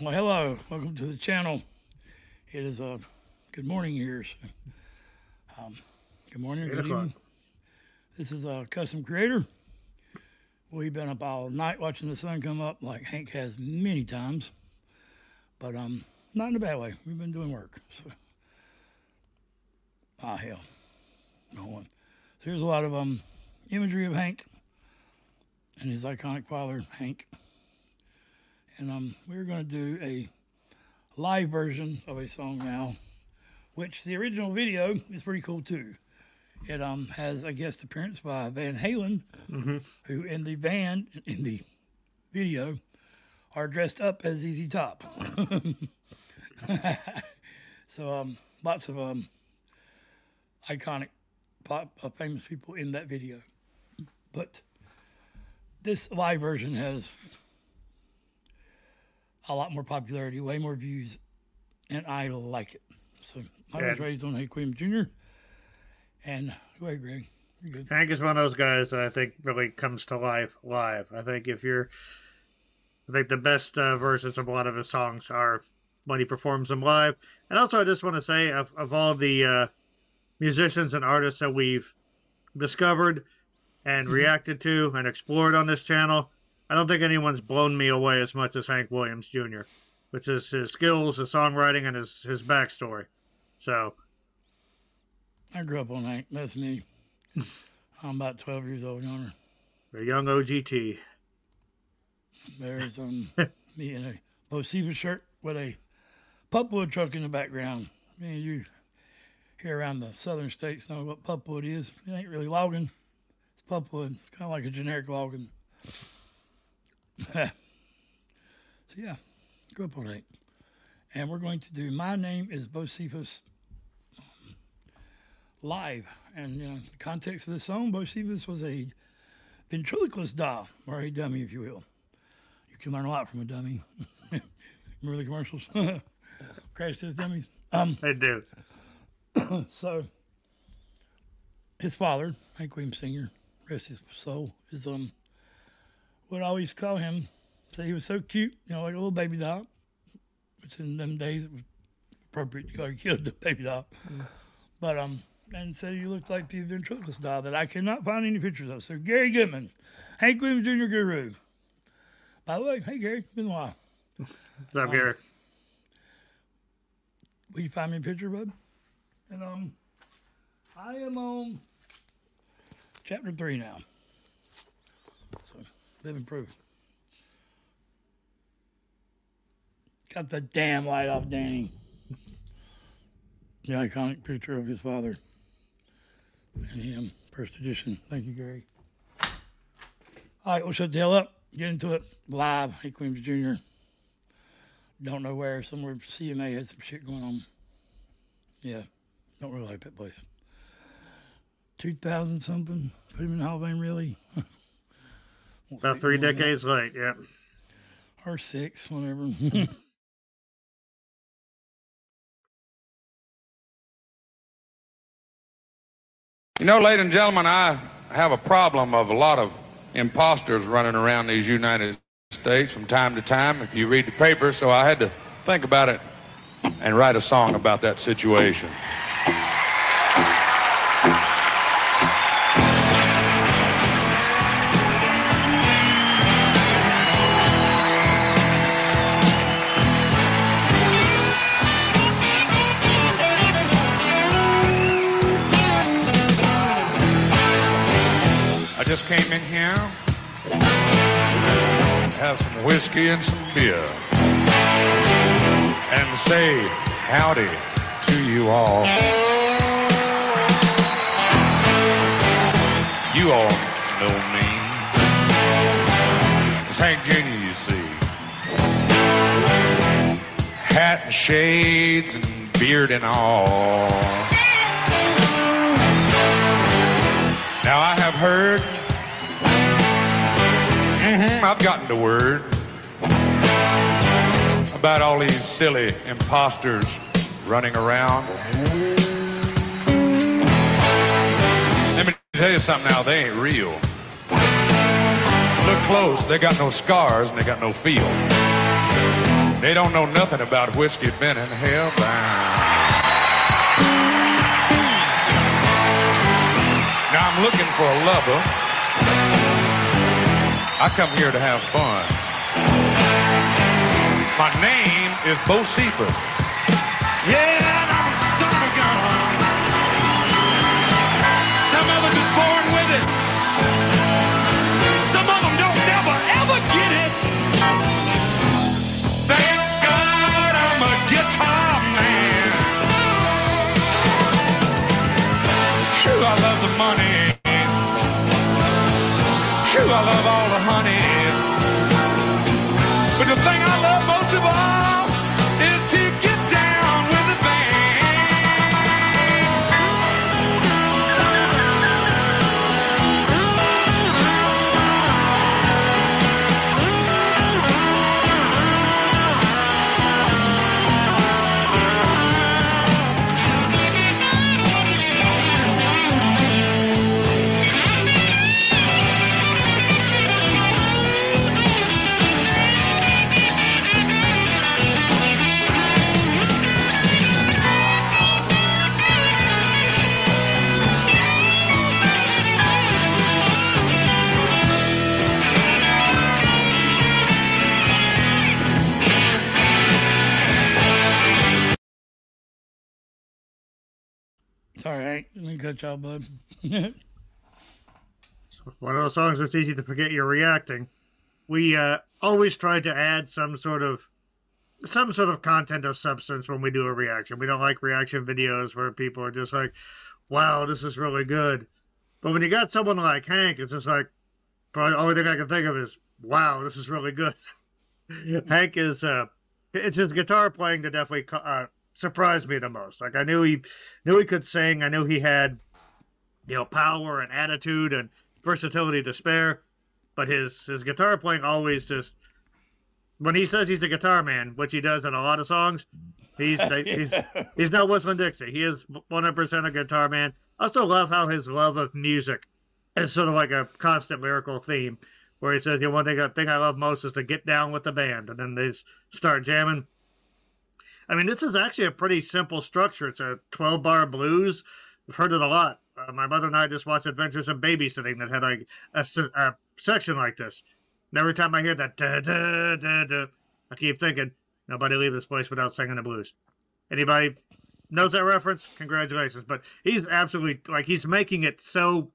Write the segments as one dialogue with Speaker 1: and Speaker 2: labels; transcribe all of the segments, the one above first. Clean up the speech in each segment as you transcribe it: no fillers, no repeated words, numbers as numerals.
Speaker 1: Well, hello. Welcome to the channel. It is good morning here. So, good morning, good evening. This is a custom creator. We've been up all night watching the sun come up like Hank has many times. But not in a bad way. We've been doing work. So, hell. No one. So here's a lot of imagery of Hank and his iconic father, Hank. And we're going to do a live version of a song now, which the original video is pretty cool too. It has a guest appearance by Van Halen, who in the band, in the video, are dressed up as ZZ Top. So lots of iconic pop famous people in that video. But this live version has a lot more popularity, way more views, and I like it. So I was raised on Hank Williams Jr. And go ahead, Greg. You're good.
Speaker 2: Hank is one of those guys that I think really comes to life live. I think the best versions of a lot of his songs are when he performs them live. And also, I just want to say, of all the musicians and artists that we've discovered and reacted to and explored on this channel, I don't think anyone's blown me away as much as Hank Williams Jr., which is his skills, his songwriting, and his backstory. So,
Speaker 1: I grew up on Hank. That's me. I'm about 12 years old, younger.
Speaker 2: A young OGT.
Speaker 1: There's me in a BOCEPHUS shirt with a pulpwood truck in the background. Man, you here around the southern states know what pulpwood is. It ain't really logging. It's pulpwood. It's kind of like a generic logging. So yeah, grew up on Hank. And we're going to do My Name is BOCEPHUS live. And the context of this song, BOCEPHUS was a ventriloquist doll, or a dummy, if you will. You can learn a lot from a dummy. Remember the commercials? Crash Test Dummies?
Speaker 2: I do.
Speaker 1: So, his father, Hank Williams Sr., rest his soul, is would always call him, say he was so cute, like a little baby doll, which in them days it was appropriate to call your kid a baby doll. But and said he looked like the ventriloquist doll that I cannot find any pictures of. So Gary Goodman, Hank Williams Jr. Guru. By the way, hey Gary, been a while.
Speaker 2: What's up, Gary?
Speaker 1: Will you find me a picture, bud? And I am on chapter 3 now. So living proof. Got the damn light off Danny. The iconic picture of his father and him, first edition. Thank you, Gary. All right, we'll shut the hell up. Get into it live. Hank Williams Jr. Don't know where. Somewhere CMA had some shit going on. Yeah, don't really like that place. 2000 something. Put him in the Hall of Fame, really?
Speaker 2: About 3 decades late, yeah.
Speaker 1: Or 6, whatever.
Speaker 3: You know, ladies and gentlemen, I have a problem of a lot of imposters running around these United States from time to time, if you read the paper, so I had to think about it and write a song about that situation. I just came in here, have some whiskey and some beer, and say howdy to you all. You all know me. It's Hank Jr., you see. Hat and shades and beard and all. Now I have heard, I've gotten the word about all these silly imposters running around. Let me tell you something now, they ain't real. Look close, they got no scars and they got no feel. They don't know nothing about whiskey been in hell bound. Now I'm looking for a lover. I come here to have fun. My name is BOCEPHUS. Yeah, and I'm a son of a gun. Some of us is born with it. Some of them don't never ever get it. Thank God I'm a guitar man. True, I love the money. True, I love all the honey. But the thing I love most of all is to get down with the
Speaker 1: Sorry, Hank. Let me cut y'all, bud.
Speaker 2: One of those songs where it's easy to forget you're reacting. We always try to add some sort of content of substance when we do a reaction. We don't like reaction videos where people are just like, wow, this is really good. But when you got someone like Hank, it's just like, probably the only thing I can think of is, wow, this is really good. Hank is, it's his guitar playing that definitely surprised me the most. Like, I knew he could sing. I knew he had, power and attitude and versatility to spare. But his guitar playing always just, when he says he's a guitar man, which he does in a lot of songs, he's not whistling Dixie. He is 100% a guitar man. I also love how his love of music is sort of like a constant lyrical theme, where he says, one thing I love most is to get down with the band, and then they start jamming. I mean, this is actually a pretty simple structure. It's a 12-bar blues. We've heard it a lot. My mother and I just watched Adventures in Babysitting that had like a section like this. And every time I hear that, da, da, da, da, I keep thinking, nobody leave this place without singing the blues. Anybody knows that reference? Congratulations. But he's absolutely, he's making it so,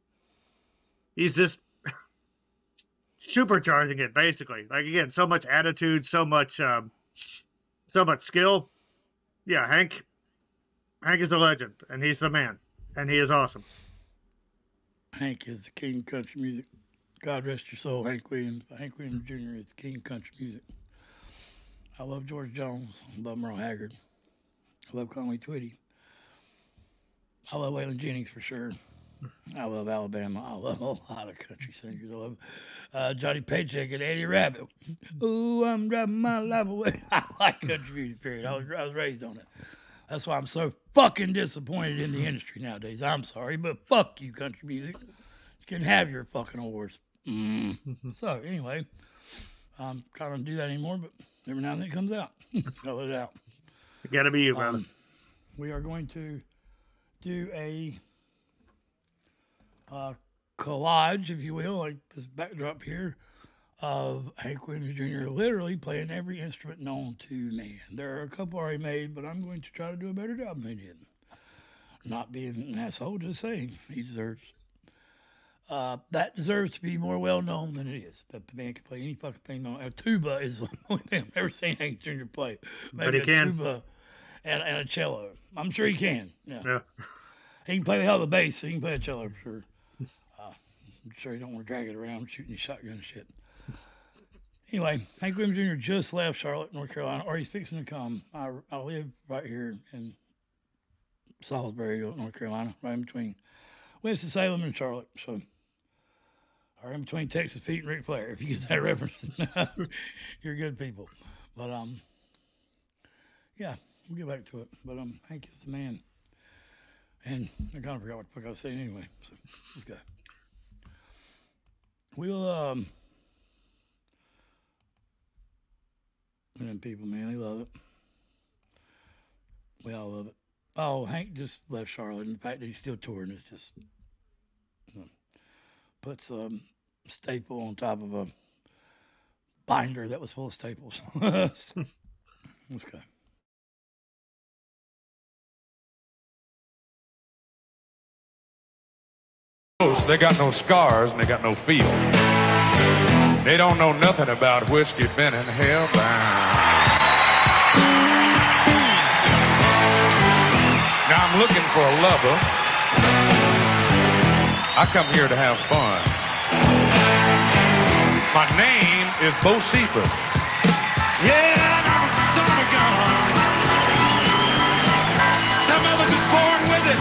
Speaker 2: he's just supercharging it, basically. Like, again, so much attitude, so much skill. Yeah, Hank is a legend, and he's the man, and he is awesome.
Speaker 1: Hank is the king of country music. God rest your soul, Hank Williams. Hank Williams Jr. is the king of country music. I love George Jones. I love Merle Haggard. I love Conway Twitty. I love Waylon Jennings for sure. I love Alabama. I love a lot of country singers. I love Johnny Paycheck and Eddie Rabbit. Ooh, I'm driving my life away. I like country music, period. I was raised on it. That's why I'm so fucking disappointed in the industry nowadays. I'm sorry, but fuck you, country music. You can have your fucking awards. So, anyway, I'm trying to do that anymore, but every now and then it comes out. I'll let it out.
Speaker 2: It gotta be you, brother.
Speaker 1: We are going to do a collage, if you will, like this backdrop here, of Hank Williams Jr. literally playing every instrument known to man. There are a couple already made, but I'm going to try to do a better job than he did. Not being an asshole, just saying he deserves. That deserves to be more well known than it is. But the man can play any fucking thing. A tuba is the only thing I've ever seen Hank Jr. play. Maybe
Speaker 2: but he can.
Speaker 1: Tuba and a cello. I'm sure he can.
Speaker 2: Yeah.
Speaker 1: He can play the hell of the bass, so he can play a cello for sure. I'm sure he don't want to drag it around shooting his shotgun and shit. Anyway, Hank Williams Jr. just left Charlotte, North Carolina, or he's fixing to come. I live right here in Salisbury, North Carolina, right in between Winston-Salem and Charlotte. So, or in between Texas Pete and Ric Flair, if you get that reference. You're good people. But, yeah, we'll get back to it. But Hank is the man. And I kind of forgot what the fuck I was saying anyway. So, let's go. We'll, And people, man, they love it. We all love it. Oh, Hank just left Charlotte, and the fact that he's still touring is just puts a staple on top of a binder that was full of staples. Let's go.
Speaker 3: They got no scars and they got no feel. They don't know nothing about whiskey, been in hell bound. Now I'm looking for a lover. I come here to have fun. My name is BOCEPHUS. Yeah, I'm a son of a gun. Some of us is born with it.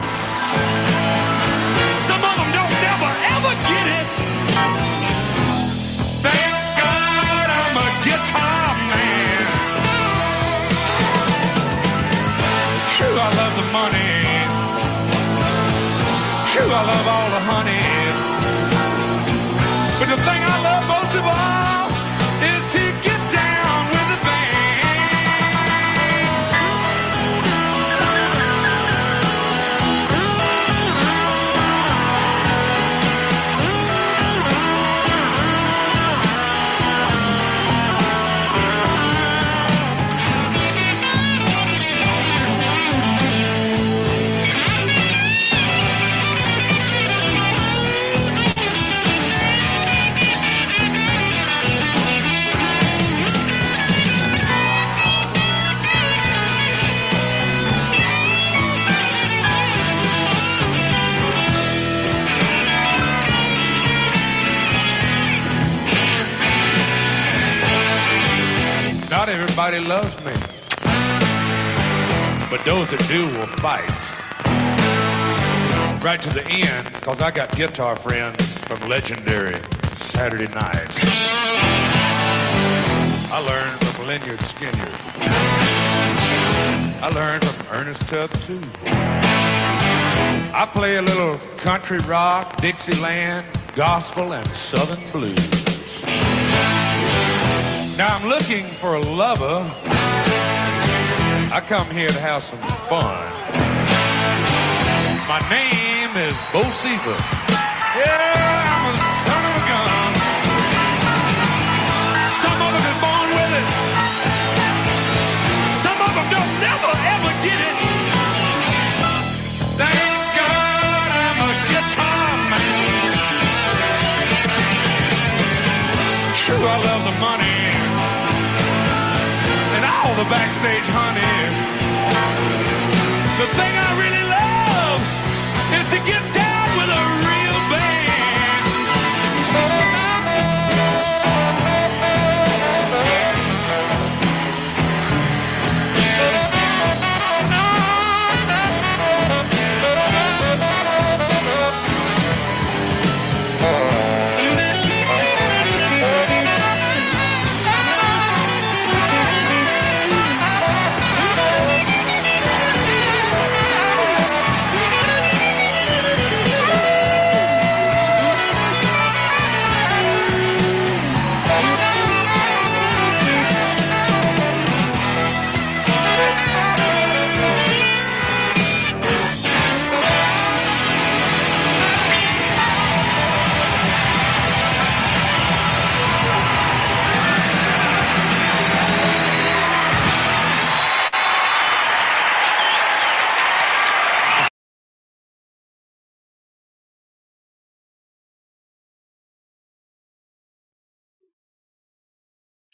Speaker 3: Some of them don't never ever get it. Thank God I'm a guitar man. It's true I love the money. True I love all the honey. But the thing I love most of all is to get down with the Not everybody loves me, but those that do will fight right to the end, because I got guitar friends from legendary Saturday nights. I learned from Leonard Skinner. I learned from Ernest Tubb too. I play a little country rock, Dixieland, gospel, and southern blues. Now I'm looking for a lover. I come here to have some fun. My name is BOCEPHUS. Yeah, I'm a son of a gun. Some of them is born with it. Some of them don't never ever get it. Thank God I'm a guitar man. True, I love the money. All the backstage honey. The thing I really love is to get down with a real band.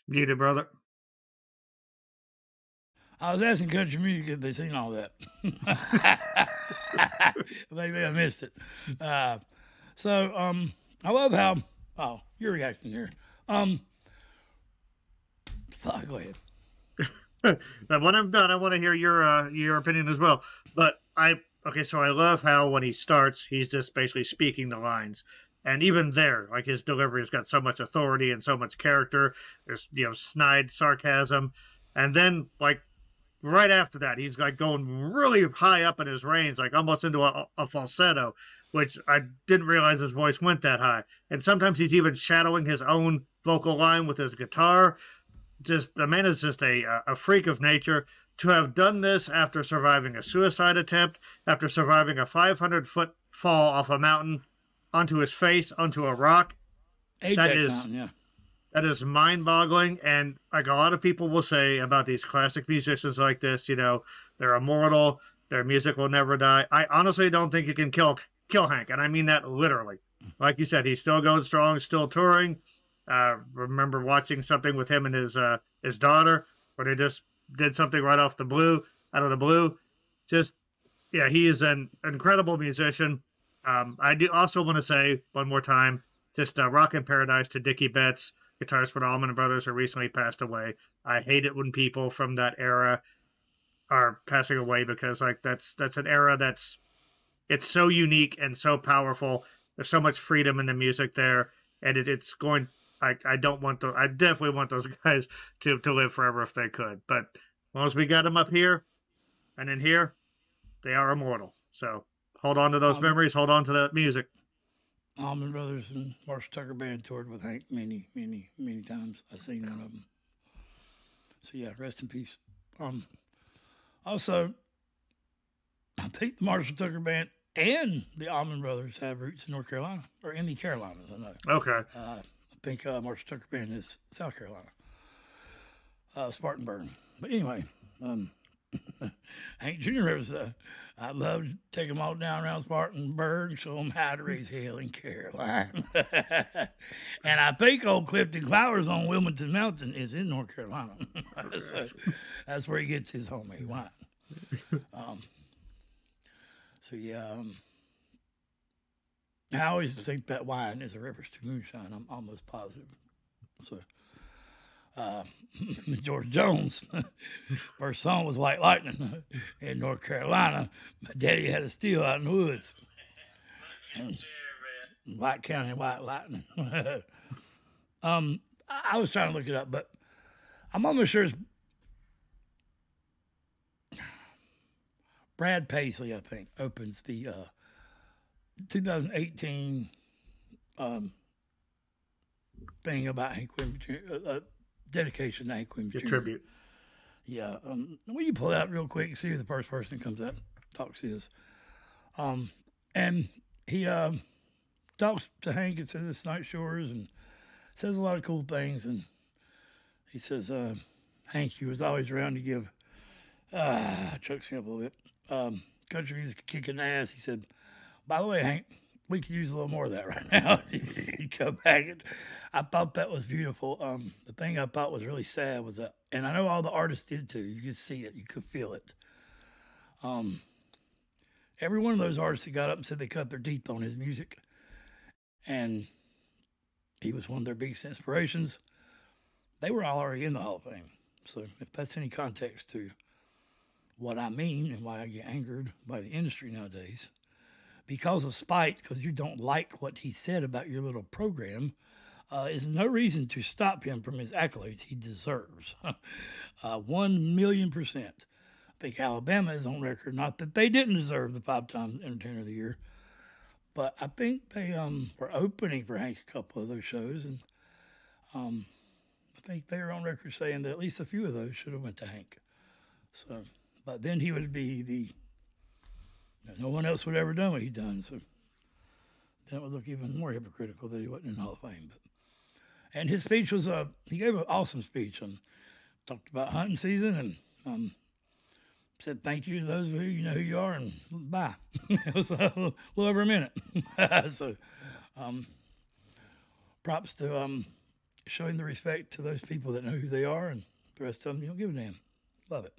Speaker 2: Muted, brother.
Speaker 1: I was asking country music if they seen all that. Maybe I missed it. I love how. Oh, you're reacting here. Go ahead.
Speaker 2: Now, when I'm done, I want to hear your opinion as well. But so I love how when he starts, he's just basically speaking the lines. And even there, like, his delivery has got so much authority and so much character. There's, snide sarcasm. And then, like, right after that, he's, like, going really high up in his range, like almost into a falsetto, which I didn't realize his voice went that high. And sometimes he's even shadowing his own vocal line with his guitar. just the man is just a freak of nature. To have done this after surviving a suicide attempt, after surviving a 500-foot fall off a mountain onto his face, onto a rock,
Speaker 1: Ajax Mountain, yeah.
Speaker 2: That is mind-boggling. And like a lot of people will say about these classic musicians like this, you know, they're immortal, their music will never die. I honestly don't think you can kill Hank, and I mean that literally. Like you said, he's still going strong, still touring. Remember watching something with him and his daughter, where they just did something right out of the blue. Just, yeah, he is an incredible musician. I do also want to say one more time, just Rock in Paradise to Dickie Betts, guitarist for the Allman Brothers, who recently passed away. I hate it when people from that era are passing away, because like that's an era it's so unique and so powerful. There's so much freedom in the music there, and it's going. I don't want those. I definitely want those guys to live forever if they could. But as long as we got them up here and in here, they are immortal. So hold on to those memories. Hold on to that music.
Speaker 1: Allman Brothers and Marshall Tucker Band toured with Hank many times. I've seen one of them. So yeah, rest in peace. Also, I think the Marshall Tucker Band and the Allman Brothers have roots in North Carolina, or in the Carolinas, I know.
Speaker 2: Okay.
Speaker 1: I think Marshall Tucker Band is South Carolina, Spartanburg. But anyway, Hank Jr. was, I'd love to take them all down around Spartanburg, show them how to raise hell in Carolina. And I think old Clifton Clowers on Wilmington Mountain is in North Carolina. So that's where he gets his homemade wine. So yeah, I always think that wine is a reference to moonshine. I'm almost positive. So, George Jones' first song was White Lightning in North Carolina. My daddy had a steel out in the woods. White County, White Lightning. I was trying to look it up, but I'm almost sure it's Brad Paisley, I think, opens the 2018 thing about Hank Williams Jr., dedication to Hank Williams Jr.
Speaker 2: Tribute.
Speaker 1: Yeah. Will you pull it out real quick and see who the first person comes up talks is? And he talks to Hank and says it's Night Shores and says a lot of cool things. And he says, Hank, you was always around to give, chokes me up a little bit. Country music kicking ass. He said, by the way, Hank, we could use a little more of that right now. You come back. I thought that was beautiful. The thing I thought was really sad was that, and I know all the artists did too. You could see it. You could feel it. Every one of those artists that got up and said they cut their teeth on his music, and he was one of their biggest inspirations. They were all already in the Hall of Fame. So if that's any context to what I mean and why I get angered by the industry nowadays, because of spite, because you don't like what he said about your little program, is no reason to stop him from his accolades he deserves. 1,000,000%. I think Alabama is on record, not that they didn't deserve the 5-time Entertainer of the Year, but I think they were opening for Hank a couple of those shows, and I think they were on record saying that at least a few of those should have went to Hank. So, but then he would be no one else would ever done what he done. So then it would look even more hypocritical that he wasn't in the Hall of Fame. And his speech was he gave an awesome speech. Talked about hunting season and said thank you to those of you know who you are and bye. It was a little over a minute. So props to showing the respect to those people that know who they are, and the rest of them you don't give a damn. Love it.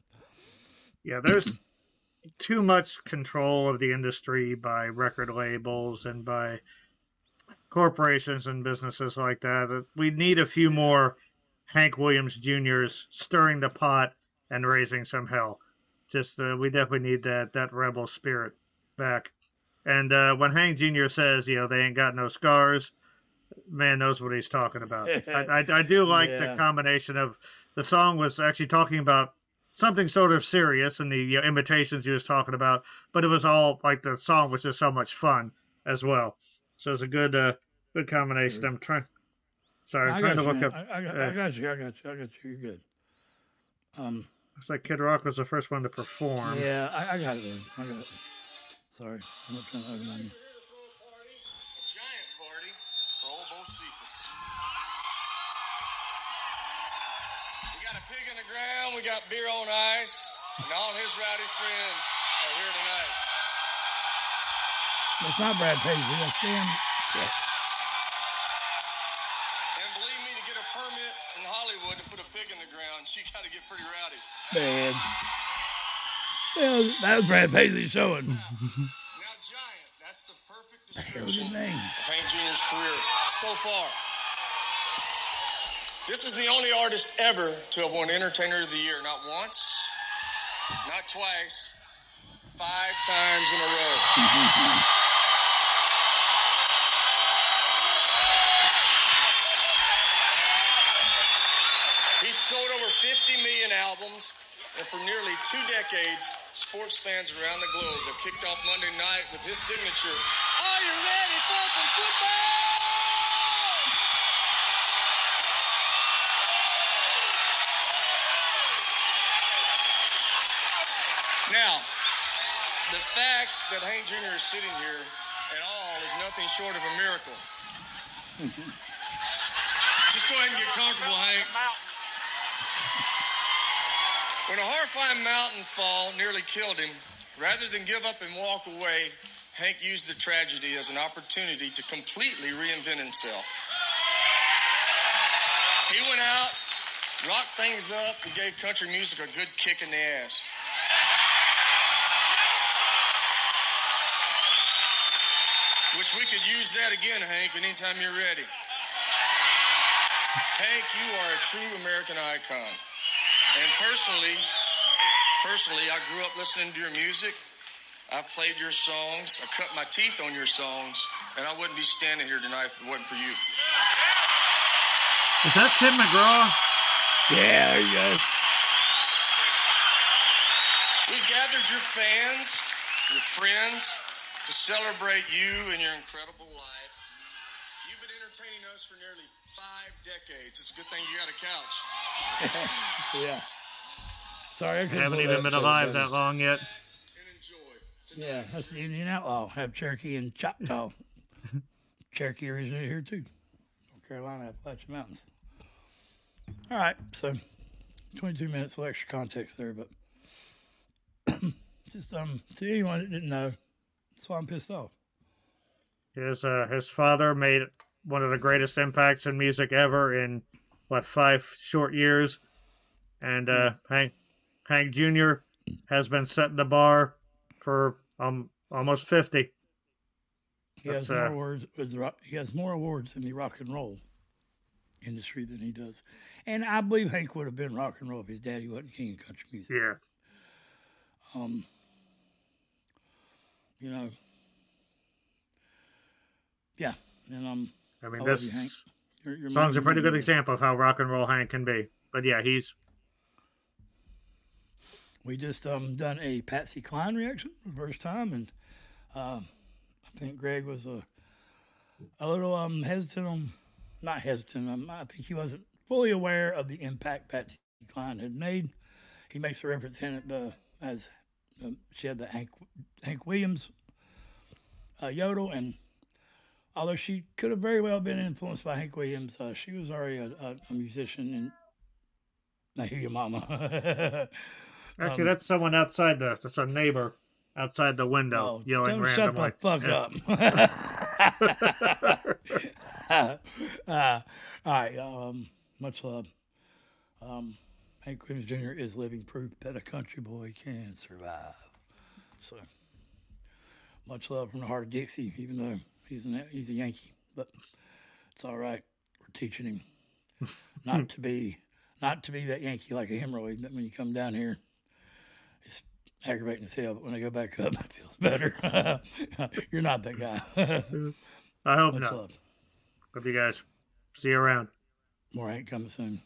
Speaker 2: Yeah, there's too much control of the industry by record labels and by corporations and businesses like that. We need a few more Hank Williams Jr.'s stirring the pot and raising some hell. Just we definitely need that rebel spirit back. And when Hank Jr. says, they ain't got no scars, man knows what he's talking about. I do like the combination of the song was actually talking about something sort of serious and the imitations he was talking about, but it was all like the song was just so much fun as well. So it's a good combination. I'm trying. Sorry, I'm trying to look up.
Speaker 1: I got you. You're good.
Speaker 2: Looks like Kid Rock was the first one to perform.
Speaker 1: Yeah, I got it. I got it. Sorry, I'm not trying to undermine you.
Speaker 4: A giant party for old BOCEPHUS. We got a pig in the ground, we got beer on ice, and all his rowdy friends are here tonight.
Speaker 1: That's not Brad Paisley. That's Dan. Shit.
Speaker 4: And believe me, to get a permit in Hollywood to put a pig in the ground, you got to get pretty rowdy.
Speaker 1: Man. Yeah, that was Brad Paisley showing.
Speaker 4: Now, giant, that's the perfect description
Speaker 1: name?
Speaker 4: of Hank Jr.'s career so far. This is the only artist ever to have won Entertainer of the Year, not once, not twice, 5 times in a row. He's sold over 50 million albums, and for nearly 2 decades, sports fans around the globe have kicked off Monday night with his signature, "Are you ready for some football?" Now, the fact that Hank Jr. is sitting here at all is nothing short of a miracle. Just go ahead and get comfortable, Hank. When a horrifying mountain fall nearly killed him, rather than give up and walk away, Hank used the tragedy as an opportunity to completely reinvent himself. He went out, rocked things up, and gave country music a good kick in the ass. Which we could use that again, Hank, anytime you're ready. Hank, you are a true American icon. And personally, I grew up listening to your music. I played your songs. I cut my teeth on your songs. And I wouldn't be standing here tonight if it wasn't for you.
Speaker 2: Is that Tim McGraw?
Speaker 1: Yeah, there you go.
Speaker 4: We gathered your fans, your friends, to celebrate you and your incredible life. You've been entertaining us for nearly 5 decades. It's a good thing you got a couch.
Speaker 1: Yeah. Sorry, I
Speaker 2: I haven't even been alive that long yet.
Speaker 4: And enjoy.
Speaker 1: Yeah, that's the Indian Outlaw. Have Cherokee and Choctaw. Cherokee originated here too. North Carolina, Appalachian Mountains. All right, so 22 minutes of extra context there, but just to anyone that didn't know, that's why I'm pissed off.
Speaker 2: His father made one of the greatest impacts in music ever in 5 short years, and Hank Jr. has been setting the bar for almost 50.
Speaker 1: He has more awards in the rock and roll industry than he does, and I believe Hank would have been rock and roll if his daddy wasn't king of country music.
Speaker 2: Yeah.
Speaker 1: You know. Yeah, and
Speaker 2: I mean,
Speaker 1: I love
Speaker 2: this
Speaker 1: you, Hank. Your
Speaker 2: song's a pretty good
Speaker 1: example.
Speaker 2: example of how rock and roll Hank can be. But yeah,
Speaker 1: We just done a Patsy Cline reaction for the first time, and I think Greg was a little hesitant on, not hesitant. I think he wasn't fully aware of the impact Patsy Cline had made. He makes a reference in it as she had the Hank Williams yodel, and although she could have very well been influenced by Hank Williams, she was already a musician. And I hear your mama.
Speaker 2: actually that's someone outside that's a neighbor outside the window yelling randomly.
Speaker 1: Shut the fuck up. All right. Much love. Hank Williams Jr. is living proof that a country boy can survive. So, much love from the heart of Dixie, even though he's a Yankee. But it's all right. We're teaching him not to be that Yankee like a hemorrhoid. That when you come down here, it's aggravating as hell. But when I go back up, it feels better. You're not that guy.
Speaker 2: I hope
Speaker 1: Much
Speaker 2: not.
Speaker 1: love.
Speaker 2: Hope you guys see you around.
Speaker 1: More Hank coming soon.